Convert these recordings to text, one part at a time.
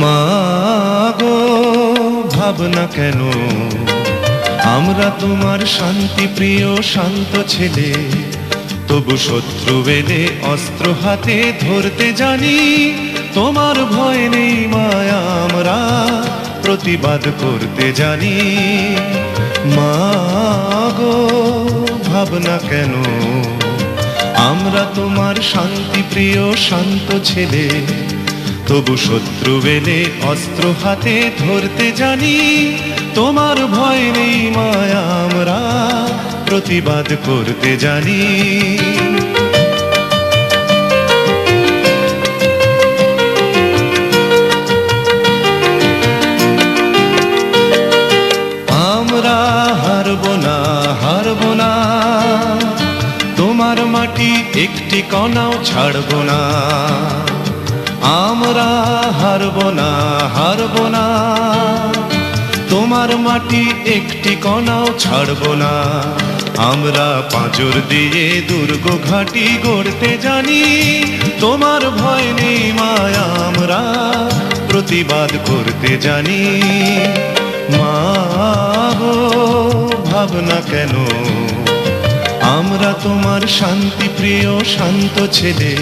মা গো ভাবনা কেন, আমরা তোমার শান্তি প্রিয় শান্ত ছেলে, তবু শত্রু এলে অস্ত্র হাতে ধরতে জানি। তোমার ভয় নেই মায়া, আমরা প্রতিবাদ করতে জানি। মা গো ভাবনা কেন, আমরা তোমার শান্তি প্রিয় শান্ত ছেলে, তবু শত্রু এলে অস্ত্র হাতে ধরতে জানি। তোমার ভয় নেই মায়া, আমরা প্রতিবাদ করতে জানি। আমরা হারব না, হারব না, তোমার মাটি একটি কণাও ছাড়ব না। আমরা হারব না, হারব না, তোমার মাটি একটি কণাও ছাড়ব না। আমরা পাঁজর দিয়ে দুর্গ ঘাঁটি গড়তে জানি। তোমার ভয় নেই মায়া, আমরা প্রতিবাদ করতে জানি। মা গো ভাবনা কেন, আমরা তোমার শান্তি প্রিয় শান্ত ছেলে,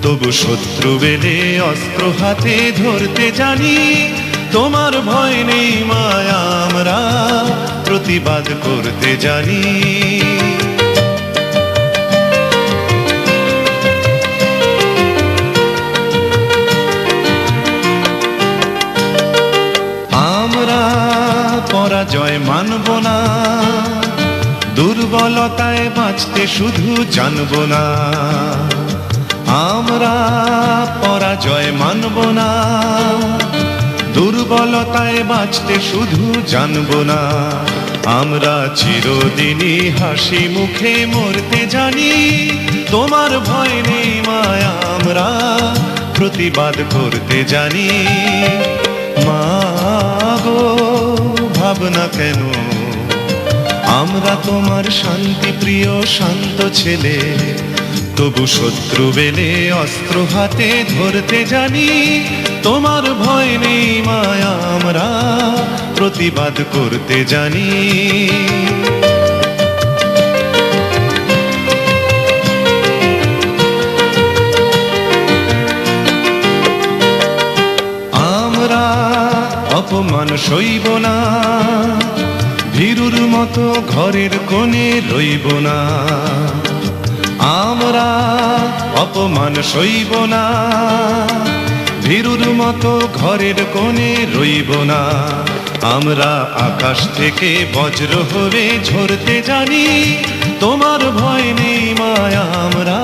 তবু শত্রু এলে অস্ত্র হাতে ধরতে জানি। তোমার ভয় নেই মায়া, আমরা প্রতিবাদ করতে জানি। আমরা পরাজয় মানব না, দুর্বলতায় বাঁচতে শুধু জানব না। আমরা পরাজয় মানব না, দুর্বলতায় বাঁচতে শুধু জানব না। আমরা চিরদিনই হাসি মুখে মরতে জানি। তোমার ভয় নেই মায়া, আমরা প্রতিবাদ করতে জানি। মা গো ভাবনা কেন, আমরা তোমার শান্তি প্রিয় শান্ত ছেলে, তবু শত্রু এলে অস্ত্র হাতে ধরতে জানি। তোমার ভয় নেই মায়া, আমরা প্রতিবাদ করতে জানি। আমরা অপমান সইব না, ভীরুর মতো ঘরের কোণে রইব না। আমরা অপমান সইব না, ভীরুর মতো ঘরের কোণে রইব না। আমরা আকাশ থেকে বজ্র হয়ে ঝরতে জানি। তোমার ভয় নেই মায়া, আমরা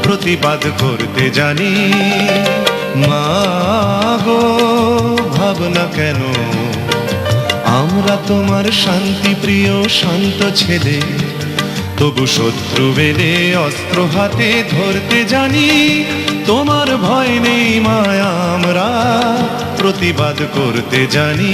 প্রতিবাদ করতে জানি। মা গো ভাবনা কেন, আমরা তোমার শান্তি প্রিয় শান্ত ছেলে, তবু শত্রু এলে অস্ত্র হাতে ধরতে জানি। তোমার ভয় নেই মায়া, আমরা প্রতিবাদ করতে জানি।